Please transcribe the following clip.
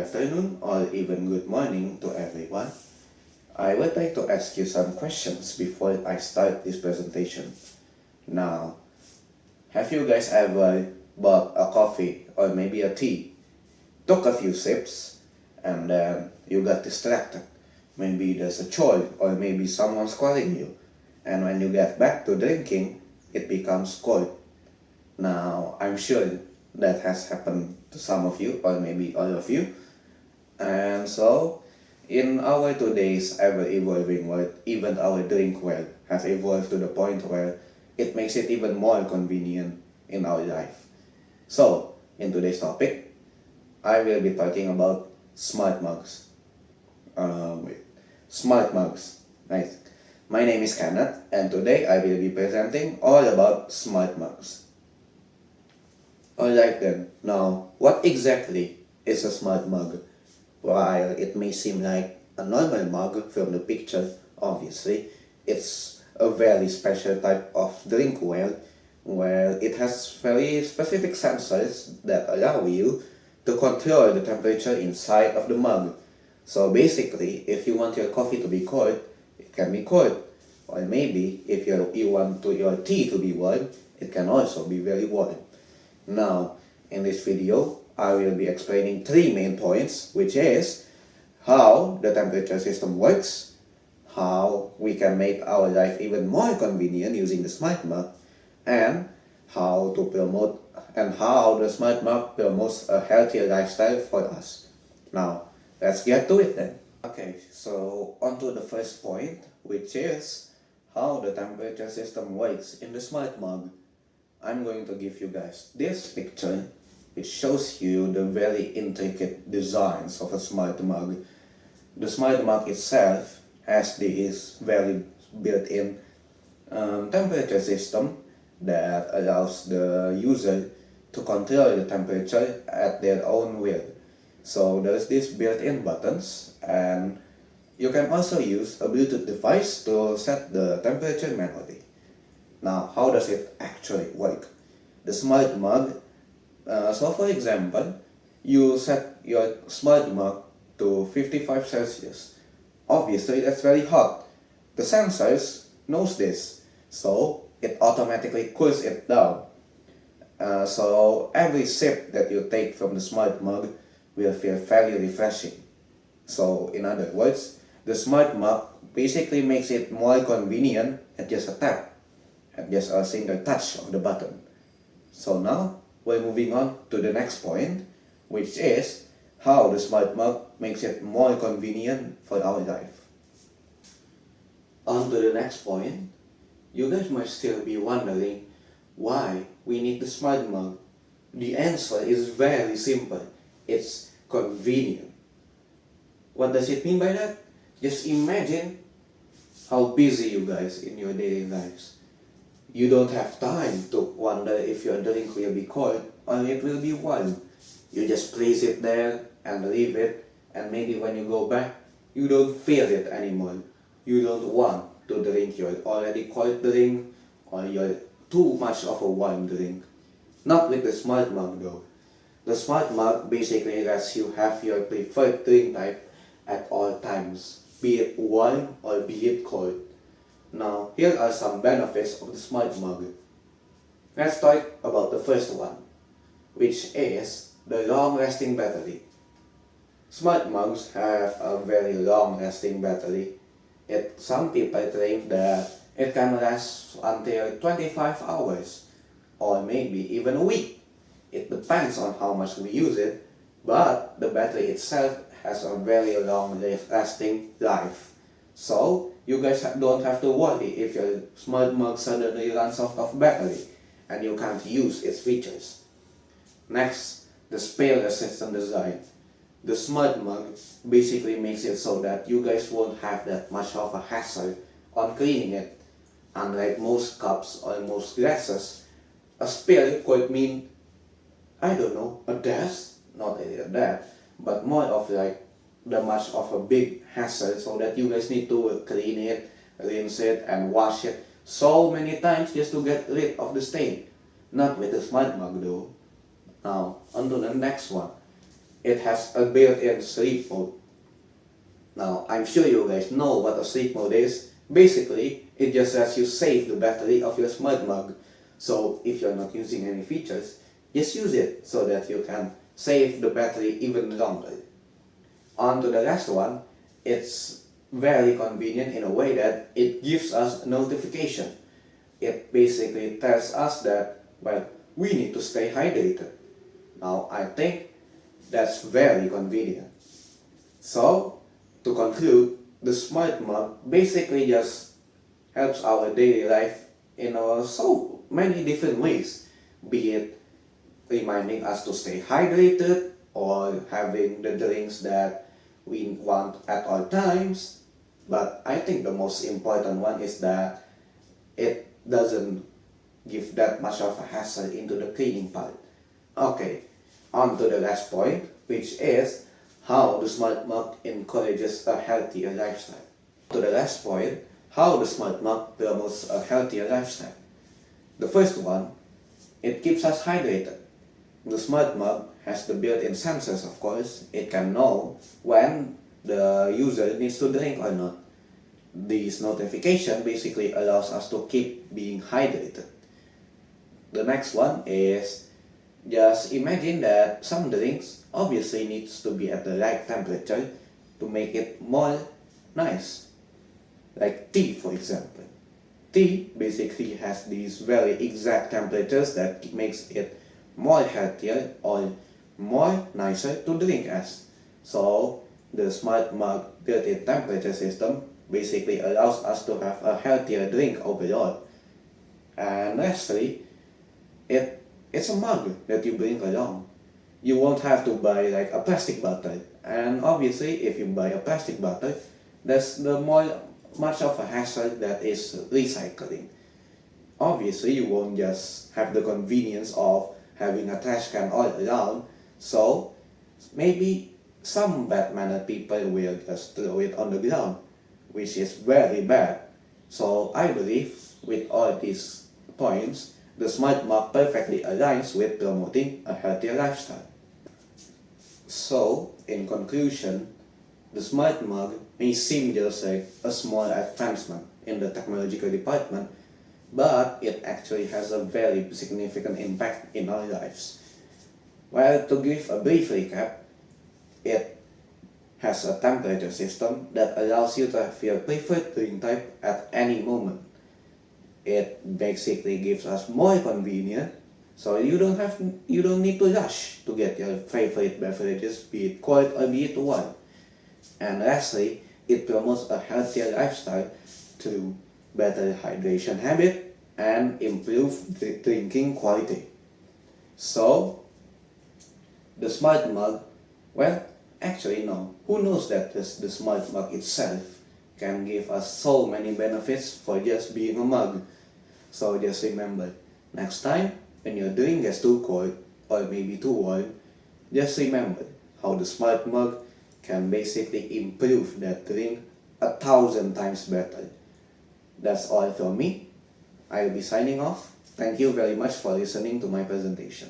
afternoon, or even good morning to everyone. I would like to ask you some questions before I start this presentation. Now, have you guys ever bought a coffee or maybe a tea, took a few sips, and then you got distracted? Maybe there's a chore or maybe someone's calling you, and when you get back to drinking, it becomes cold. Now, I'm sure that has happened to some of you or maybe all of you. And so, in our today's ever-evolving world, even our drinkware has evolved to the point where it makes it even more convenient in our life. So, in today's topic, I will be talking about smart mugs. Smart mugs. Nice. My name is Kenneth, and today I will be presenting all about smart mugs. Alright then, now, what exactly is a smart mug? While it may seem like a normal mug from the picture, obviously, it's a very special type of drinkware where it has very specific sensors that allow you to control the temperature inside of the mug. So basically, if you want your coffee to be cold, it can be cold. Or maybe if you want your tea to be warm, it can also be very warm. Now, in this video, I will be explaining three main points, which is how the temperature system works, how we can make our life even more convenient using the smart mug, and how the smart mug promotes a healthier lifestyle for us. Now, let's get to it then. Okay, so on to the first point, which is how the temperature system works in the smart mug. I'm going to give you guys this picture, which shows you the very intricate designs of a smart mug. The smart mug itself has this very built-in temperature system that allows the user to control the temperature at their own will. So there's these built-in buttons, and you can also use a Bluetooth device to set the temperature manually. Now, how does it actually work? The smart mug, so for example, you set your smart mug to 55 Celsius. Obviously, that's very hot. The sensors knows this, so it automatically cools it down. So every sip that you take from the smart mug will feel fairly refreshing. So in other words, the smart mug basically makes it more convenient at just a tap, at just a single touch of the button. So now, we're moving on to the next point, which is how the smart mug makes it more convenient for our life. On to the next point, you guys might still be wondering why we need the smart mug. The answer is very simple. It's convenient. What does it mean by that? Just imagine how busy you guys in your daily lives. You don't have time to wonder if your drink will be cold or it will be warm. You just place it there and leave it, and maybe when you go back, you don't feel it anymore. You don't want to drink your already cold drink or your too much of a warm drink. Not with the smart mug though. The smart mug basically lets you have your preferred drink type at all times, be it warm or be it cold. Now, here are some benefits of the smart mug. Let's talk about the first one, which is the long-lasting battery. Smart mugs have a very long-lasting battery. Some people think that it can last until 25 hours, or maybe even a week. It depends on how much we use it, but the battery itself has a very long-lasting life. So, you guys don't have to worry if your smart mug suddenly runs out of battery and you can't use its features. Next, the spill-resistant design. The smart mug basically makes it so that you guys won't have that much of a hassle on cleaning it. Unlike most cups or most glasses, a spill could mean, I don't know, a death? Not really a death, but more of like the much of a big hassle, so that you guys need to clean it, rinse it, and wash it so many times just to get rid of the stain. Not with the smart mug though. Now, on to the next one. it has a built-in sleep mode. Now, I'm sure you guys know what a sleep mode is. Basically, it just lets you save the battery of your smart mug. So, if you're not using any features, just use it so that you can save the battery even longer. On to the last one, it's very convenient in a way that it gives us a notification. It basically tells us that, well, we need to stay hydrated. Now, I think that's very convenient. So, to conclude, the smart mug basically just helps our daily life in so many different ways, be it reminding us to stay hydrated or having the drinks that we want at all times. But I think the most important one is that it doesn't give that much of a hassle into the cleaning part. Okay, on to the last point, which is how the smart mug encourages a healthier lifestyle. To the last point, how the smart mug promotes a healthier lifestyle. The first one, it keeps us hydrated. The smart mug has the built-in sensors, of course. It can know when the user needs to drink or not. This notification basically allows us to keep being hydrated. The next one is, just imagine that some drinks obviously needs to be at the right temperature to make it more nice. Like tea, for example. Tea basically has these very exact temperatures that makes it more healthier or more nicer to drink as. So the smart mug built-in temperature system basically allows us to have a healthier drink overall. And lastly, it's a mug that you bring along. You won't have to buy like a plastic bottle. And obviously, if you buy a plastic bottle, that's the more much of a hassle that is recycling. Obviously, you won't just have the convenience of having a trash can all around. So maybe some bad-mannered people will just throw it on the ground, which is very bad. So I believe with all these points, the smart mug perfectly aligns with promoting a healthier lifestyle. So, in conclusion, the smart mug may seem just like a small advancement in the technological department, but it actually has a very significant impact in our lives. Well, to give a brief recap, it has a temperature system that allows you to have your preferred drink type at any moment. It basically gives us more convenience, so you don't need to rush to get your favorite beverages, be it cold or be it warm. And lastly, it promotes a healthier lifestyle through better hydration habit and improved drinking quality. So, the smart mug, well, actually no. Who knows that the smart mug itself can give us so many benefits for just being a mug. So just remember, next time when your drink gets too cold or maybe too warm, just remember how the smart mug can basically improve that drink 1,000 times better. That's all from me. I'll be signing off. Thank you very much for listening to my presentation.